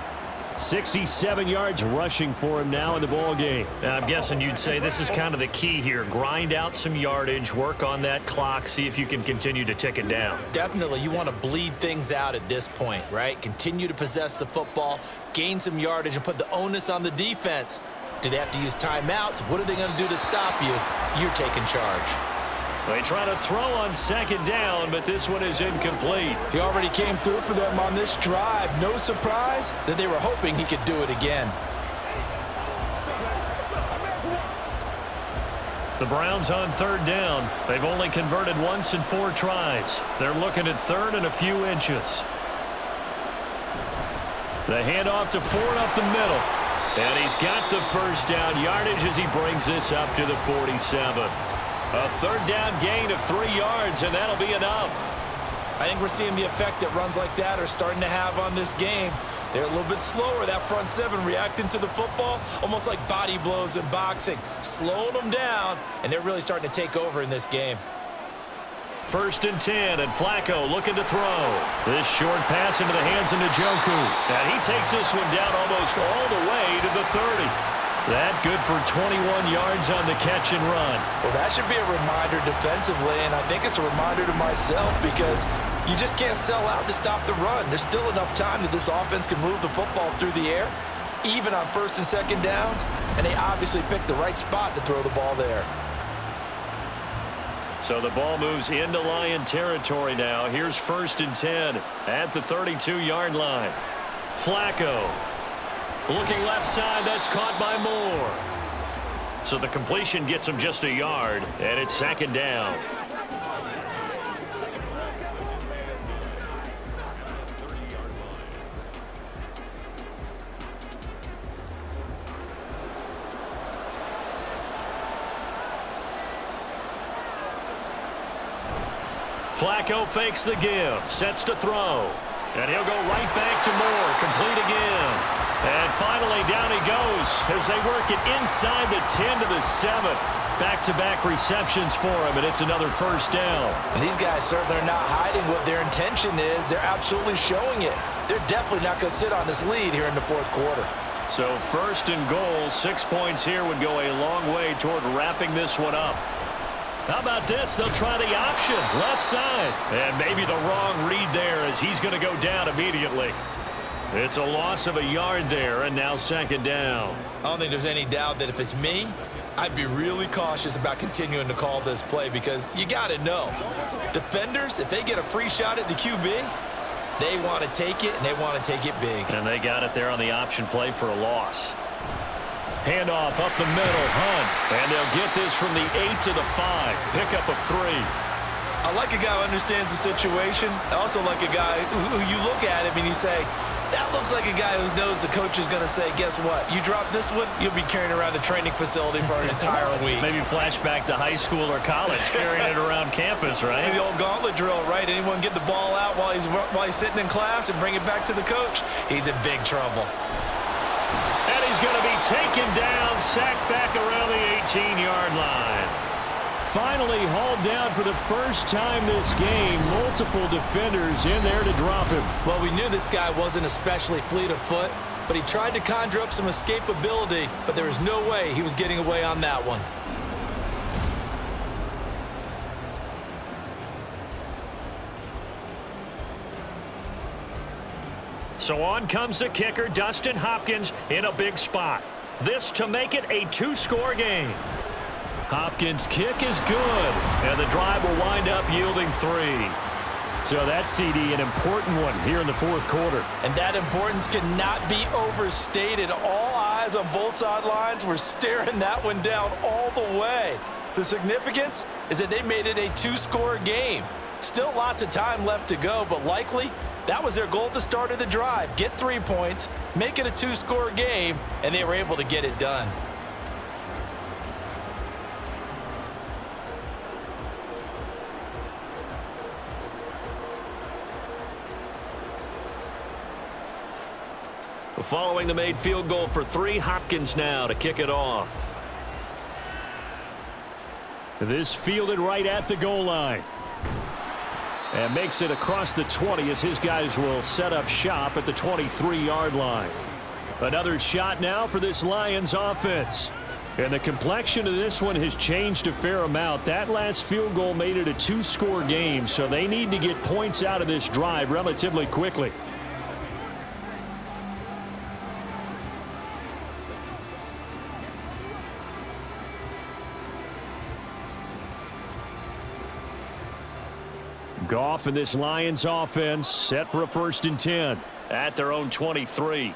67 yards rushing for him now in the ball game. I'm guessing you'd say this is kind of the key here. Grind out some yardage, work on that clock, see if you can continue to tick it down. Definitely. You want to bleed things out at this point, right? Continue to possess the football, gain some yardage, and put the onus on the defense. Do they have to use timeouts? What are they going to do to stop you? You're taking charge. They try to throw on second down, but this one is incomplete. He already came through for them on this drive. No surprise that they were hoping he could do it again. The Browns on third down. They've only converted once in 4 tries. They're looking at third and a few inches. The handoff to Ford up the middle. And he's got the first down yardage as he brings this up to the 47. A third down gain of 3 yards, and that'll be enough. I think we're seeing the effect that runs like that are starting to have on this game. They're a little bit slower, that front 7, reacting to the football, almost like body blows in boxing, slowing them down, and they're really starting to take over in this game. 1st and 10, and Flacco looking to throw. This short pass into the hands of Njoku. And he takes this one down almost all the way to the 30. That good for 21 yards on the catch and run. Well, that should be a reminder defensively, and I think it's a reminder to myself because you just can't sell out to stop the run. There's still enough time that this offense can move the football through the air, even on 1st and 2nd downs, and they obviously picked the right spot to throw the ball there. So the ball moves into Lion territory now. Here's 1st and 10 at the 32-yard line. Flacco. Looking left side, that's caught by Moore. So the completion gets him just a yard, and it's 2nd down. Flacco fakes the give, sets to throw. And he'll go right back to Moore, complete again. And finally, down he goes as they work it inside the 10 to the 7. Back-to-back receptions for him, and it's another 1st down. And these guys certainly are not hiding what their intention is. They're absolutely showing it. They're definitely not going to sit on this lead here in the 4th quarter. So 1st and goal, 6 points here would go a long way toward wrapping this one up. How about this? They'll try the option, left side. And maybe the wrong read there as he's going to go down immediately. It's a loss of a yard there, and now 2nd down. I don't think there's any doubt that if it's me, I'd be really cautious about continuing to call this play because you got to know, defenders, if they get a free shot at the QB, they want to take it, and they want to take it big. And they got it there on the option play for a loss. Handoff up the middle, Hunt. And they'll get this from the 8 to the 5. Pickup of 3. I like a guy who understands the situation. I also like a guy who you look at him and you say, That looks like a guy who knows the coach is going to say, guess what? You drop this one, you'll be carrying around the training facility for an entire week. Maybe flashback to high school or college, carrying it around campus, right? The old gauntlet drill, right? Anyone get the ball out while he's sitting in class and bring it back to the coach? He's in big trouble. And he's going to be taken down, sacked back around the 18-yard line. Finally hauled down for the first time this game. Multiple defenders in there to drop him. Well, we knew this guy wasn't especially fleet of foot, but he tried to conjure up some escapability, but there was no way he was getting away on that one. So on comes the kicker, Dustin Hopkins, in a big spot. This to make it a two-score game. Hopkins' kick is good, and the drive will wind up yielding 3. So that CD, an important one here in the fourth quarter. And that importance cannot be overstated. All eyes on both sidelines were staring that one down all the way. The significance is that they made it a two-score game. Still lots of time left to go, but likely that was their goal at the start of the drive. Get 3 points, make it a two-score game, and they were able to get it done. Following the made field goal for 3, Hopkins now to kick it off. This fielded right at the goal line. And makes it across the 20 as his guys will set up shop at the 23-yard line. Another shot now for this Lions offense. And the complexion of this one has changed a fair amount. That last field goal made it a two-score game, so they need to get points out of this drive relatively quickly. Goff and this Lions offense set for a 1st and 10 at their own 23.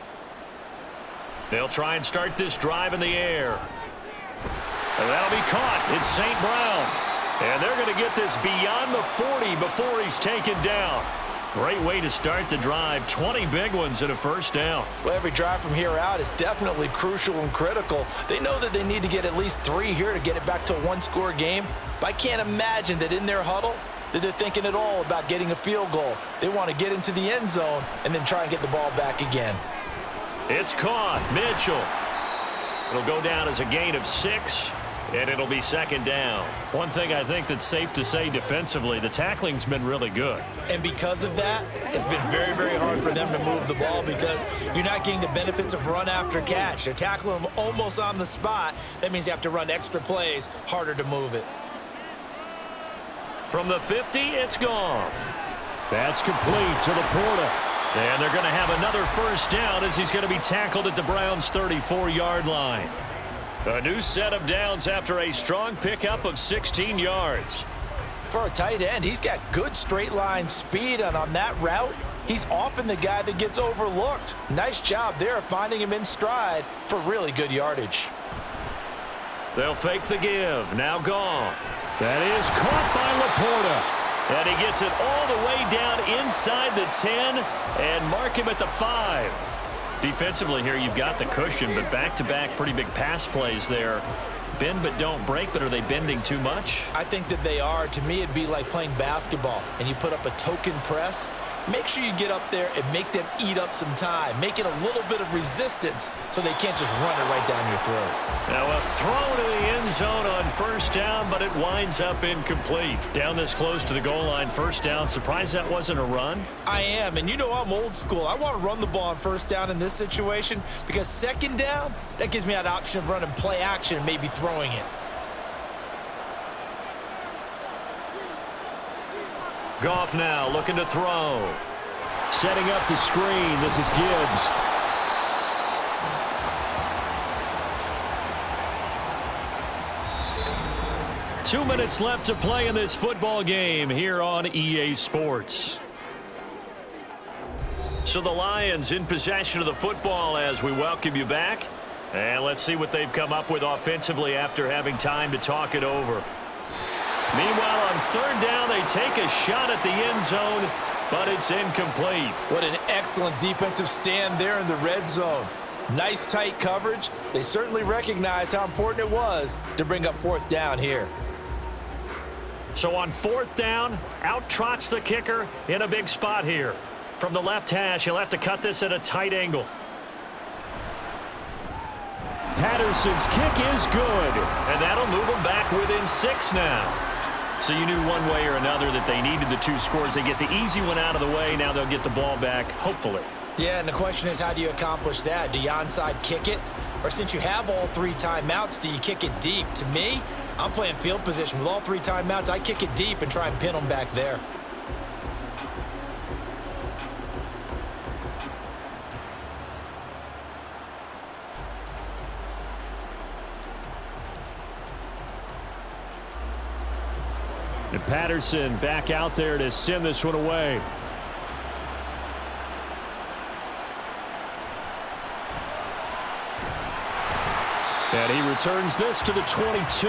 They'll try and start this drive in the air. And that'll be caught. It's St. Brown. And they're going to get this beyond the 40 before he's taken down. Great way to start the drive. 20 big ones and a 1st down. Well, every drive from here out is definitely crucial and critical. They know that they need to get at least 3 here to get it back to a one-score game. But I can't imagine that in their huddle that they're thinking at all about getting a field goal. They want to get into the end zone and then try and get the ball back again. It's caught. Mitchell. It'll go down as a gain of 6, and it'll be 2nd down. One thing I think that's safe to say defensively, the tackling's been really good. And because of that, it's been very, very hard for them to move the ball because you're not getting the benefits of run after catch. They're tackling them almost on the spot. That means you have to run extra plays, harder to move it. From the 50, it's Goff. That's complete to Laporta. And they're going to have another 1st down as he's going to be tackled at the Browns' 34-yard line. A new set of downs after a strong pickup of 16 yards. For a tight end, he's got good straight line speed, and on that route, he's often the guy that gets overlooked. Nice job there finding him in stride for really good yardage. They'll fake the give. Now Goff. That is caught by Laporta. And he gets it all the way down inside the 10 and mark him at the 5. Defensively here, you've got the cushion, but back-to-back pretty big pass plays there. Bend but don't break, but are they bending too much? I think that they are. To me, it'd be like playing basketball, and you put up a token press. Make sure you get up there and make them eat up some time. Make it a little bit of resistance so they can't just run it right down your throat. Now a throw to the end zone on 1st down, but it winds up incomplete. Down this close to the goal line, 1st down. Surprised that wasn't a run? I am, and you know I'm old school. I want to run the ball on 1st down in this situation because 2nd down, that gives me that option of running play action and maybe throwing it. Goff now looking to throw. Setting up the screen. This is Gibbs. Two minutes left to play in this football game here on EA Sports. So the Lions in possession of the football as we welcome you back. And let's see what they've come up with offensively after having time to talk it over. Meanwhile, on 3rd down, they take a shot at the end zone, but it's incomplete. What an excellent defensive stand there in the red zone. Nice tight coverage. They certainly recognized how important it was to bring up 4th down here. So on 4th down, out trots the kicker in a big spot here. From the left hash, he'll have to cut this at a tight angle. Patterson's kick is good. And that'll move them back within 6 now. So you knew one way or another that they needed the 2 scores. They get the easy one out of the way. Now they'll get the ball back, hopefully. Yeah, and the question is, how do you accomplish that? Do you onside kick it? Or since you have all 3 timeouts, do you kick it deep? To me, I'm playing field position. With all 3 timeouts, I kick it deep and try and pin them back there. And Patterson back out there to send this one away. And he returns this to the 22.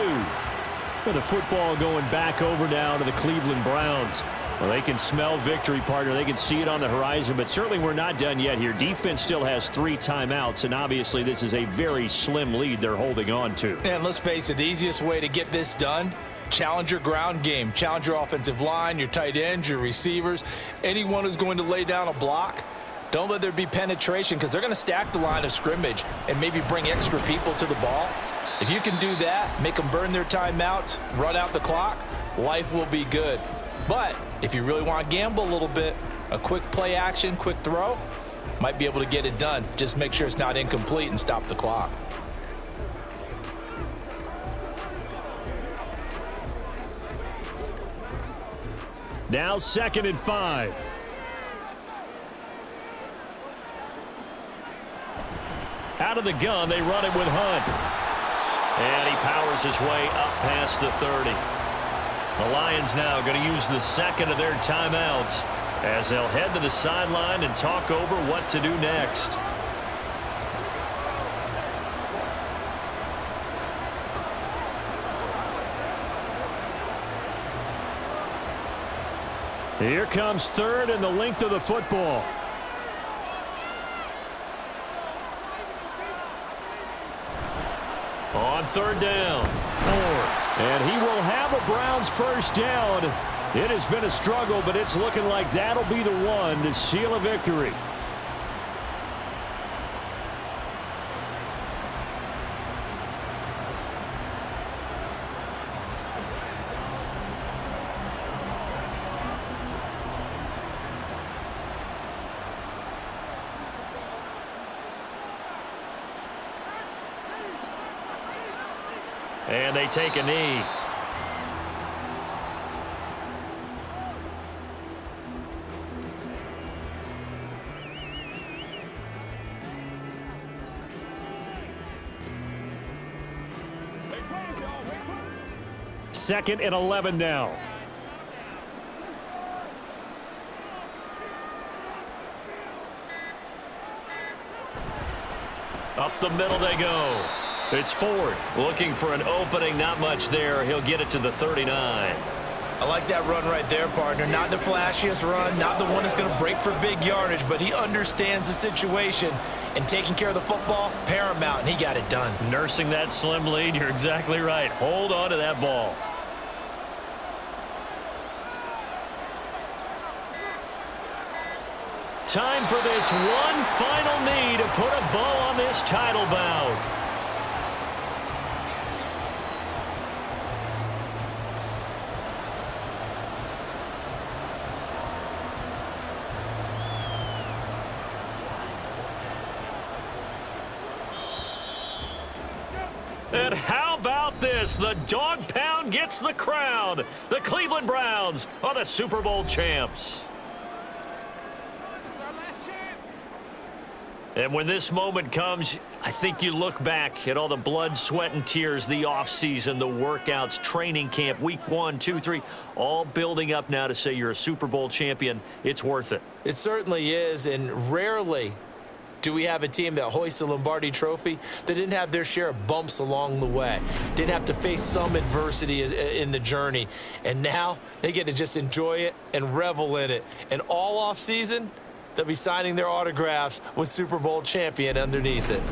With the football going back over now to the Cleveland Browns. Well, they can smell victory, partner. They can see it on the horizon, but certainly we're not done yet here. Defense still has 3 timeouts, and obviously this is a very slim lead they're holding on to. And let's face it, the easiest way to get this done, challenge your ground game. Challenge your offensive line, your tight ends, your receivers, anyone who's going to lay down a block. Don't let there be penetration because they're going to stack the line of scrimmage and maybe bring extra people to the ball. If you can do that, make them burn their timeouts, run out the clock, life will be good. But if you really want to gamble a little bit, a quick play action, quick throw, might be able to get it done. Just make sure it's not incomplete and stop the clock. Now 2nd and 5. Out of the gun, they run it with Hunt. And he powers his way up past the 30. The Lions now going to use the 2nd of their timeouts as they'll head to the sideline and talk over what to do next. Here comes 3rd and the length of the football. On 3rd down, 4. And he will have a Browns 1st down. It has been a struggle, but it's looking like that'll be the one to seal a victory. And they take a knee. Second and 11 now. Up the middle they go. It's Ford looking for an opening. Not much there. He'll get it to the 39. I like that run right there, partner. Not the flashiest run, not the one that's going to break for big yardage, but he understands the situation, and taking care of the football, paramount, and he got it done. Nursing that slim lead, you're exactly right. Hold on to that ball. Time for this one final knee to put a bow on this title bout. And how about this? The dog pound gets the crown. The Cleveland Browns are the Super Bowl champs. And when this moment comes, I think you look back at all the blood, sweat, and tears, the offseason, the workouts, training camp, week 1, 2, 3, all building up now to say you're a Super Bowl champion. It's worth it. It certainly is, and rarely Do we have a team that hoists the Lombardi Trophy that didn't have their share of bumps along the way, didn't have to face some adversity in the journey, and now they get to just enjoy it and revel in it? And all off season, they'll be signing their autographs with Super Bowl champion underneath it.